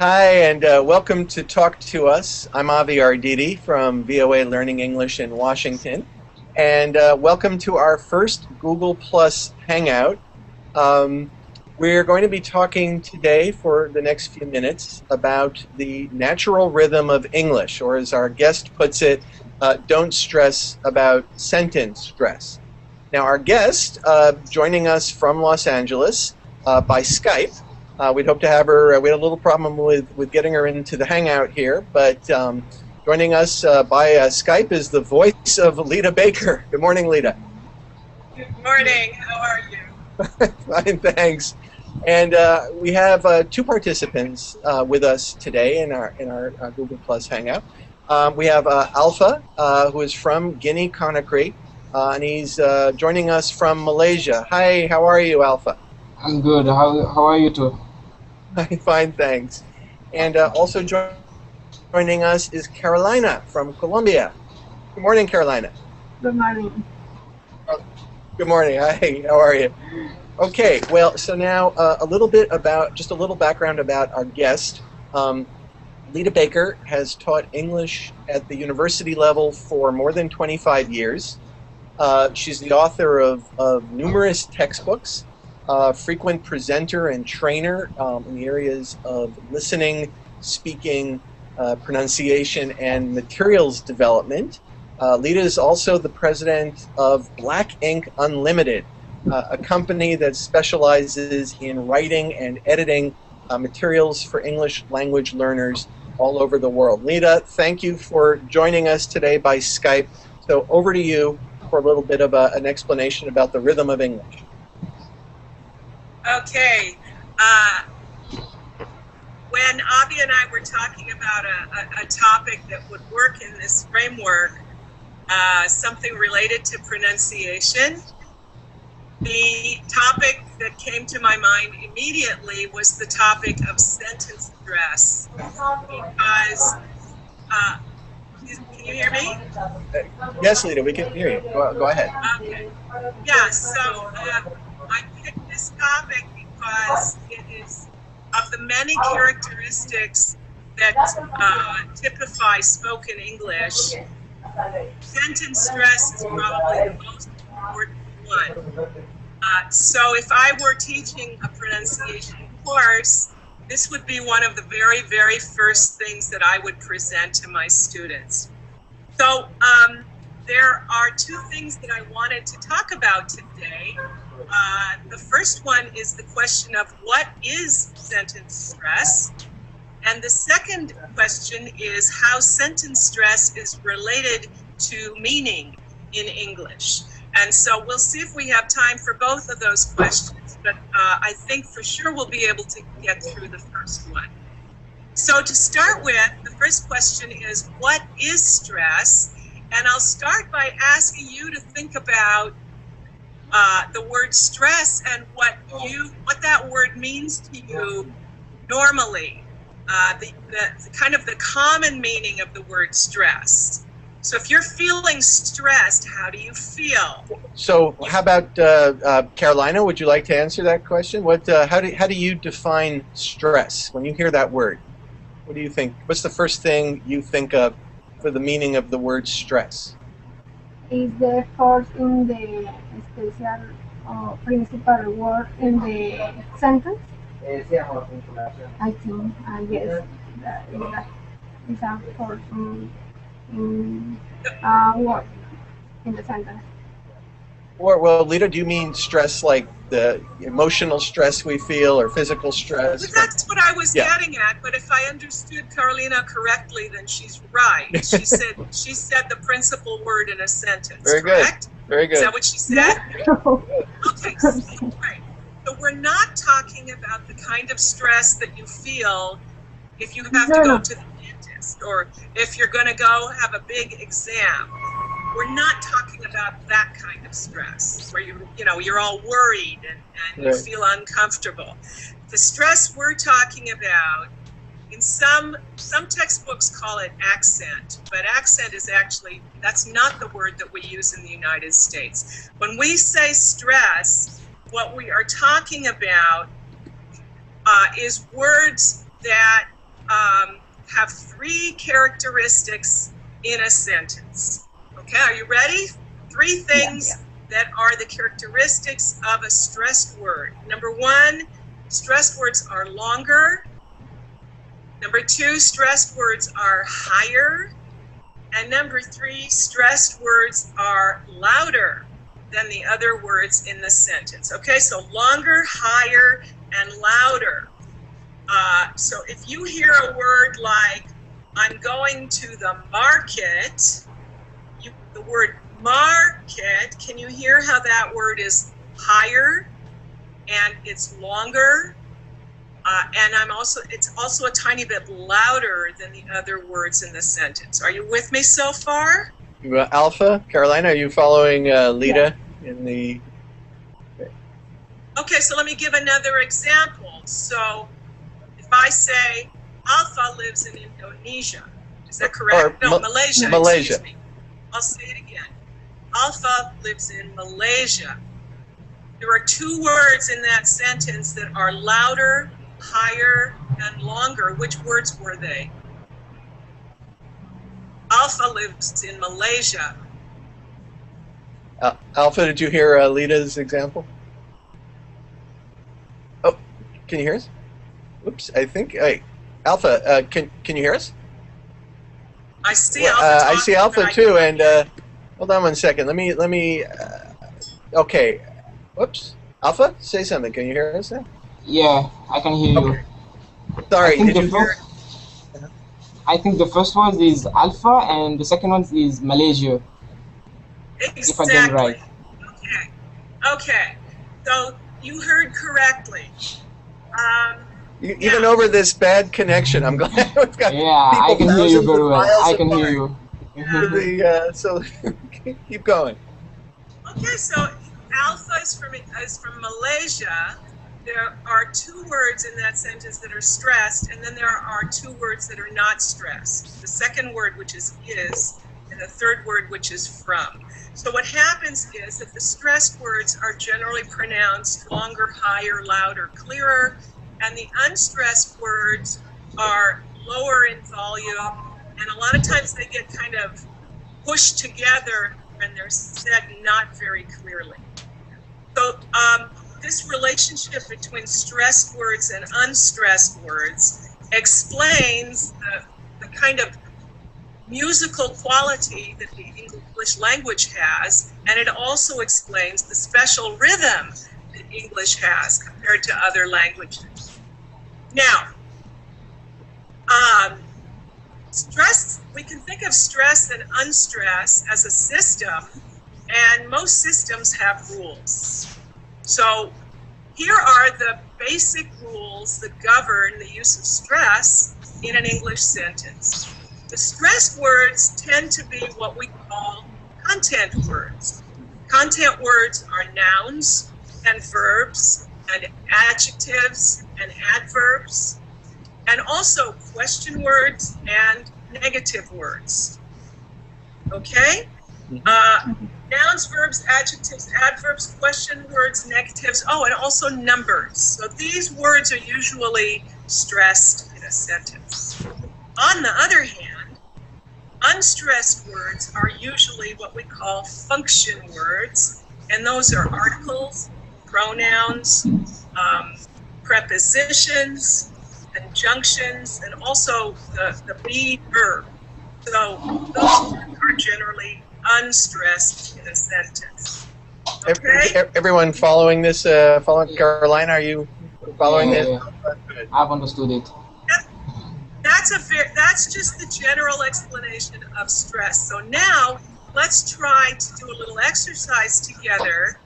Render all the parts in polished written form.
Hi, and welcome to Talk to Us. I'm Avi Arditi from VOA Learning English in Washington, and welcome to our first Google Plus Hangout. Um, we're going to be talking today for the next few minutes about the natural rhythm of English, or as our guest puts it, don't stress about sentence stress. Now, our guest joining us from Los Angeles by Skype. We'd hope to have her. We had a little problem with getting her into the Hangout here, but joining us by Skype is the voice of Lita Baker. Good morning, Lita. Good morning. How are you? Fine, thanks. And we have two participants with us today in our Google Plus Hangout. We have Alpha, who is from Guinea Conakry, and he's joining us from Malaysia. Hi, how are you, Alpha? I'm good. How are you too? I'm fine, thanks. And also joining us is Carolina from Colombia. Good morning, Carolina. Good morning. Good morning. Hi, how are you? Okay, well, so now a little bit about, just a little background about our guest. Lita Baker has taught English at the university level for more than 25 years. She's the author of numerous textbooks. Frequent presenter and trainer in the areas of listening, speaking, pronunciation, and materials development. Lita is also the president of Black Ink Unlimited, a company that specializes in writing and editing materials for English language learners all over the world. Lita, thank you for joining us today by Skype. So over to you for a little bit of an explanation about the rhythm of English. Okay. When Avi and I were talking about a topic that would work in this framework, something related to pronunciation, the topic that came to my mind immediately was the topic of sentence stress. Because, can you hear me? Yes, Lita, we can hear you. Go ahead. Okay. Yeah, so I picked this topic because it is of the many characteristics that typify spoken English. Sentence stress is probably the most important one. So if I were teaching a pronunciation course, this would be one of the very, very first things that I would present to my students. So there are two things that I wanted to talk about today. The first one is the question of what is sentence stress? And the second question is how sentence stress is related to meaning in English. And so we'll see if we have time for both of those questions, but I think for sure we'll be able to get through the first one. So to start with, the first question is, what is stress? And I'll start by asking you to think about the word stress and what that word means to you normally, the kind of the common meaning of the word stress. So if you're feeling stressed, how do you feel? So how about Carolina? Would you like to answer that question? How do you define stress when you hear that word? What do you think? What's the first thing you think of for the meaning of the word stress? Is the force in the special or principal word in the sentence? I think, yes, that is a force in word in the sentence. Or, well, Lita, do you mean stress like the emotional stress we feel or physical stress? Well, that's what I was getting at, but if I understood Carolina correctly, then she's right. She said the principal word in a sentence, Very correct? Good. Very good. Is that what she said? Okay, so, right. So we're not talking about the kind of stress that you feel if you have to go to the dentist or if you're going to go have a big exam. We're not talking about that kind of stress where you're all worried and you feel uncomfortable. The stress we're talking about, in some textbooks call it accent, but accent is actually, that's not the word that we use in the United States. When we say stress, what we are talking about is words that have three characteristics in a sentence. Okay, are you ready? Three things that are the characteristics of a stressed word. Number one, stressed words are longer. Number two, stressed words are higher. And number three, stressed words are louder than the other words in the sentence. Okay, so longer, higher, and louder. So if you hear a word like, I'm going to the market, the word market, can you hear how that word is higher and it's longer? And it's also a tiny bit louder than the other words in the sentence. Are you with me so far? Alpha, Carolina, are you following Lita in the... Okay, so let me give another example. So if I say, Alpha lives in Indonesia, is that correct? No, Malaysia. Malaysia. Excuse me. I'll say it again. Alpha lives in Malaysia. There are two words in that sentence that are louder, higher, and longer. Which words were they? Alpha lives in Malaysia. Alpha, did you hear Lita's example? Oh, can you hear us? Oops, I think. Hey, Alpha, can you hear us? I see Alpha. I see Alpha too, and hold on one second. Let me. Okay. Whoops. Alpha, say something. Can you hear us now? Yeah, I can hear you. Sorry, did you hear? I think the first one is Alpha and the second one is Malaysia. Exactly. If I get it right. Okay. Okay. So you heard correctly. Even over this bad connection, I'm glad we've got. Yeah, I can hear you very well. I can hear you. So keep going. Okay, so Alpha is from Malaysia. There are two words in that sentence that are stressed, and then there are two words that are not stressed. The second word, which is, and the third word, which is from. So what happens is that the stressed words are generally pronounced longer, higher, louder, clearer, and the unstressed words are lower in volume, and a lot of times they get kind of pushed together and they're said not very clearly. So this relationship between stressed words and unstressed words explains the kind of musical quality that the English language has, and it also explains the special rhythm that English has compared to other languages. Now, stress, we can think of stress and unstress as a system, and most systems have rules. So here are the basic rules that govern the use of stress in an English sentence. The stressed words tend to be what we call content words. Content words are nouns and verbs and adjectives and adverbs, and also question words and negative words. Okay? Nouns, verbs, adjectives, adverbs, question words, negatives, and also numbers. So these words are usually stressed in a sentence. On the other hand, unstressed words are usually what we call function words, and those are articles, pronouns, prepositions, conjunctions, and also the be verb. So those words are generally unstressed in a sentence. Okay? Everyone following this? Following Carolina? Are you following this? Yeah. I've understood it. That's just the general explanation of stress. So now let's try to do a little exercise together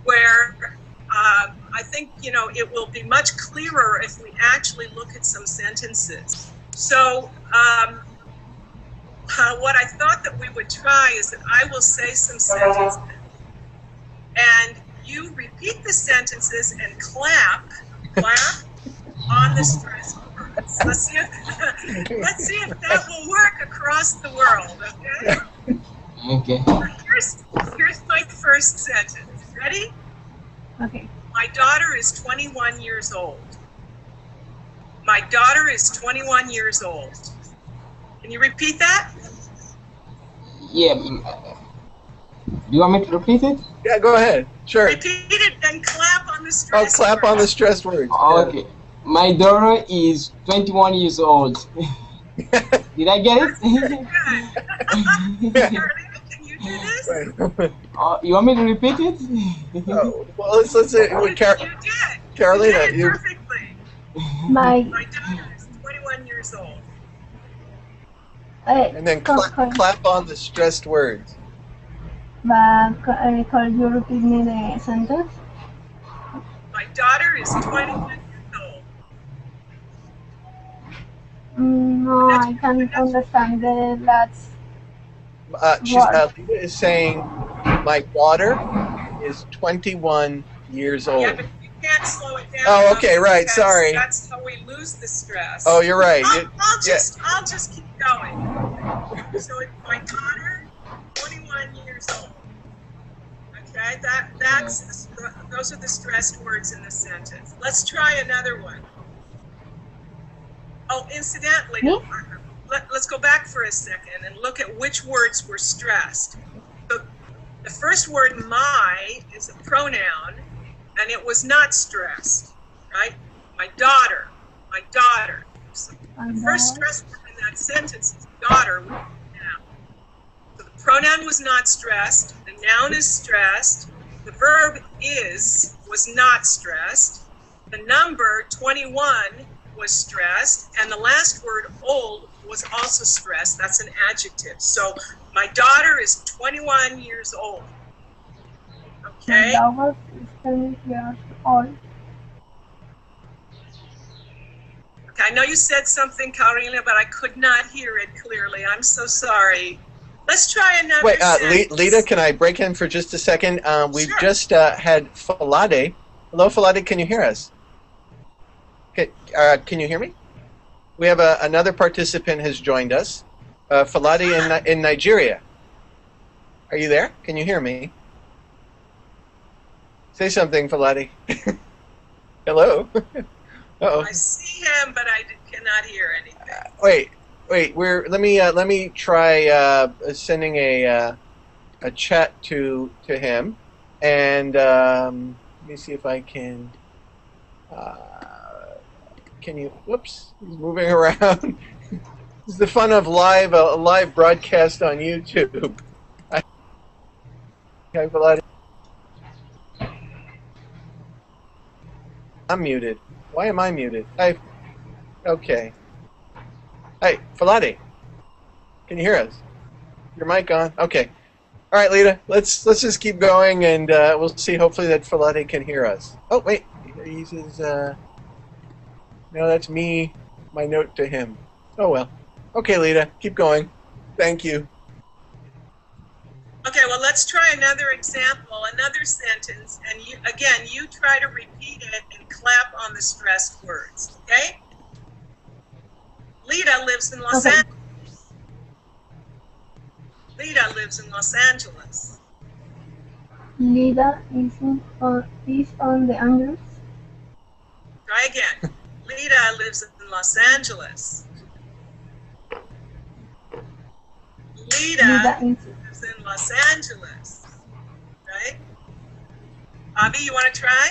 where I think it will be much clearer if we actually look at some sentences. So what I thought that we would try is that I will say some sentences and you repeat the sentences and clap on the stress words. Let's see if that will work across the world, okay? Okay. Here's my first sentence. Ready? Okay. My daughter is 21 years old. My daughter is 21 years old. Can you repeat that? Yeah. Do you want me to repeat it? Yeah, go ahead. Sure. Repeat it, then clap on the Oh, stressed clap words. on the stressed words. Okay. My daughter is 21 years old. Did I get it? Good. Yeah. Carolina, can you do this? You want me to repeat it? Oh, well, let's say, You did. Carolina, You did it perfectly. My My daughter is 21 years old. and then clap on the stressed words. could you repeat me the sentence? My daughter is 21 years old. No, I can't understand the last Lita is saying, my daughter is 21 years old. Yeah, but you can't slow it down. Oh, okay, right. because Sorry. That's how we lose the stress. Oh, you're right. I'll just keep going. So it's my daughter, 21 years old. Okay, those are the stressed words in the sentence. Let's try another one. Oh, incidentally, let's go back for a second and look at which words were stressed. So the first word, my, is a pronoun, and it was not stressed, right? My daughter. So the first stressed word in that sentence is daughter with a noun. So the pronoun was not stressed, the noun is stressed, the verb was not stressed, the number 21 was stressed, and the last word old was also stressed. That's an adjective. So my daughter is 21 years old. Okay? My daughter is 10 years old. Okay, I know you said something, Carolina, but I could not hear it clearly. I'm so sorry. Let's try another sentence. Lita, can I break in for just a second? We've Sure. just had Falade. Hello, Falade, can you hear us? Can you hear me? We have another participant has joined us. Falade in Nigeria. Are you there? Can you hear me? Say something, Falade. Hello? Uh-oh. I see him, but I cannot hear anything. Wait. Let me try sending a chat to him, and let me see if I can. Can you? Whoops, he's moving around. It's the fun of a live broadcast on YouTube. I'm muted. Why am I muted? Okay. Hey, Falade, can you hear us? Your mic on? Okay. All right, Lita, let's just keep going, and we'll see. Hopefully that Falade can hear us. Oh wait, he says, no, that's me. My note to him. Oh well. Okay, Lita, keep going. Thank you. Okay, well, let's try another example, another sentence, and you try to repeat it and clap on the stressed words, okay? Lita lives in Los Angeles. Lita lives in Los Angeles. Lida is on the Angeles. Try again. Lita lives in Los Angeles. Lita lives in Los Angeles. Right? Avi, you want to try?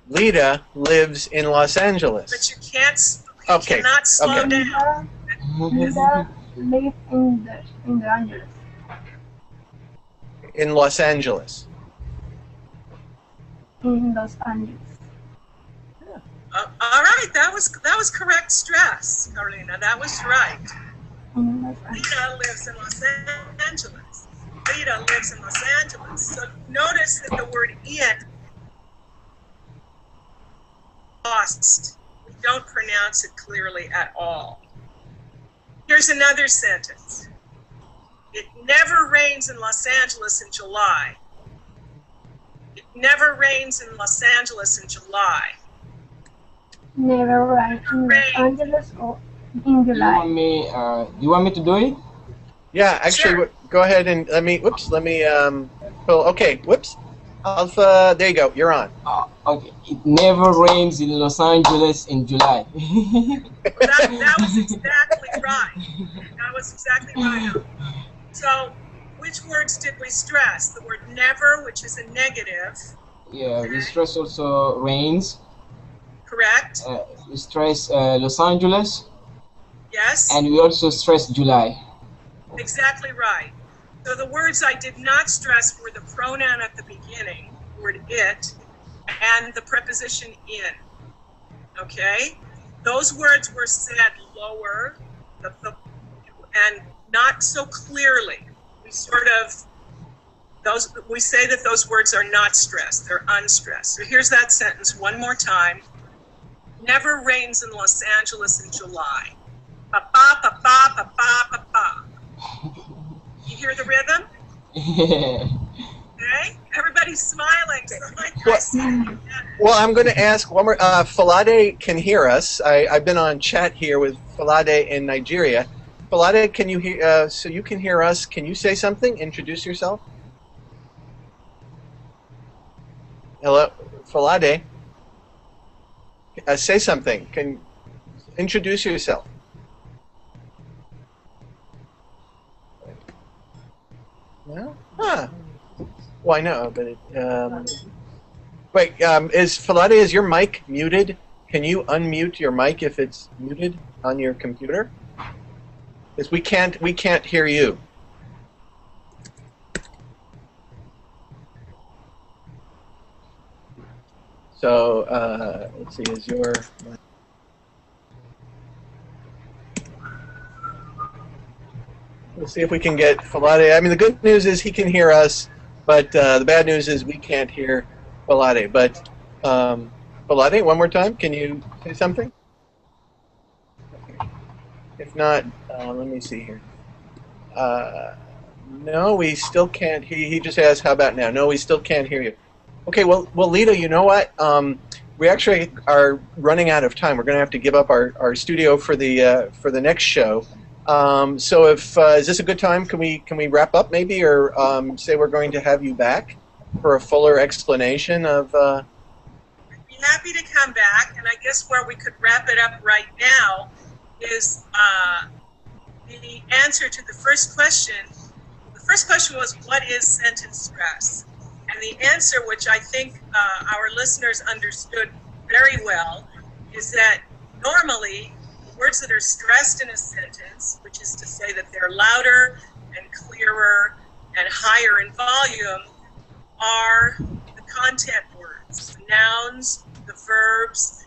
Lita lives in Los Angeles. But you can't. Okay. Cannot slow down. Lida lives in the Angeles. In Los Angeles. In Los Angeles. All right, that was correct stress, Carolina. That was right. Lita lives in Los Angeles. Lita lives in Los Angeles. So notice that the word in lost. We don't pronounce it clearly at all. Here's another sentence. It never rains in Los Angeles in July. It never rains in Los Angeles in July. Never rains in Los Angeles or in July. Do you want me to do it? Yeah, actually, Sure. Go ahead and let me, pull, okay, whoops. Alpha, there you go, you're on. Okay, it never rains in Los Angeles in July. That was exactly right. That was exactly right. So, which words did we stress? The word never, which is a negative. Yeah, we Okay, stress also rains. correct? We stress Los Angeles, Yes, and we also stress July. exactly right. So the words I did not stress were the pronoun at the beginning, the word it, and the preposition in. Okay? Those words were said lower and not so clearly. We sort of we say that those words are not stressed, they're unstressed. So here's that sentence one more time. Never rains in Los Angeles in July. Pa pa pa pa pa pa pa pa. You hear the rhythm? Yeah. Okay? Everybody's smiling. So Well, I'm going to ask one more. Falade can hear us. I've been on chat here with Falade in Nigeria. Falade, can you hear? So you can hear us. Can you say something? Introduce yourself. Hello, Falade. Say something. Can introduce yourself. No? Huh. Well, I know, but it, wait. Is your mic muted? Can you unmute your mic if it's muted on your computer? Because we can't hear you. So let's see. Is your Let's see if we can get Falade. I mean, the good news is he can hear us, but the bad news is we can't hear Falade. But Falade, one more time. Can you say something? If not, let me see here. No, we still can't. He just asked, "How about now?" No, we still can't hear you. Okay, well, Lita, you know what? We actually are running out of time. We're going to have to give up our studio for the next show. So if is this a good time? Can we wrap up maybe, or say we're going to have you back for a fuller explanation of? I'd be happy to come back, and I guess where we could wrap it up right now is the answer to the first question. The first question was, what is sentence stress? And the answer, which I think our listeners understood very well, is that normally words that are stressed in a sentence, which is to say that they're louder and clearer and higher in volume, are the content words, the nouns, the verbs,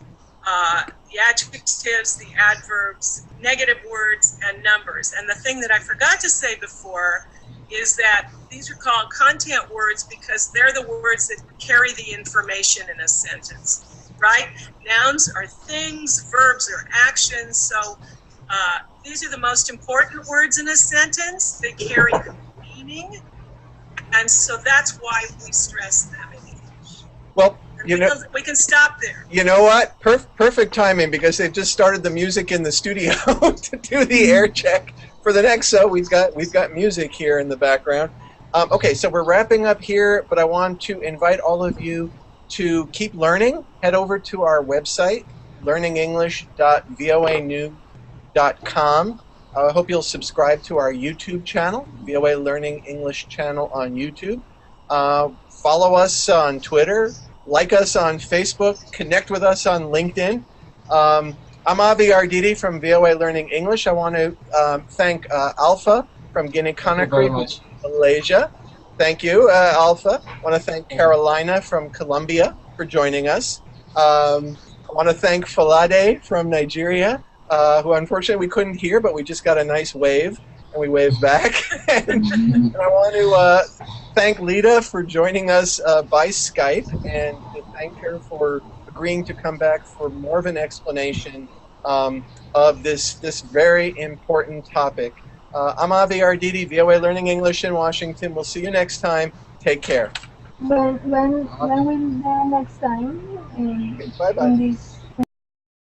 the adjectives, the adverbs, negative words, and numbers. And the thing that I forgot to say before is that these are called content words because they're the words that carry the information in a sentence, right? Nouns are things, verbs are actions, so these are the most important words in a sentence. They carry the meaning, and so that's why we stress them in English. Well, we can stop there. You know what? Perfect timing, because they've just started the music in the studio to do the air check for the next show. We've got music here in the background. Okay, so we're wrapping up here, but I want to invite all of you to keep learning. Head over to our website, learningenglish.voanews.com. I hope you'll subscribe to our YouTube channel, VOA Learning English channel on YouTube. Follow us on Twitter. Like us on Facebook. Connect with us on LinkedIn. I'm Avi Arditi from VOA Learning English. I want to thank Alpha from Guinea Conakry, Malaysia. Thank you, Alpha. I want to thank Carolina from Colombia for joining us. I want to thank Falade from Nigeria, who unfortunately we couldn't hear, but we just got a nice wave, and we waved back. And I want to thank Lita for joining us by Skype, and to thank her for agreeing to come back for more of an explanation of this very important topic. I'm Avi Arditi, VOA Learning English in Washington. We'll see you next time. Take care. When will the next time Bye-bye. in this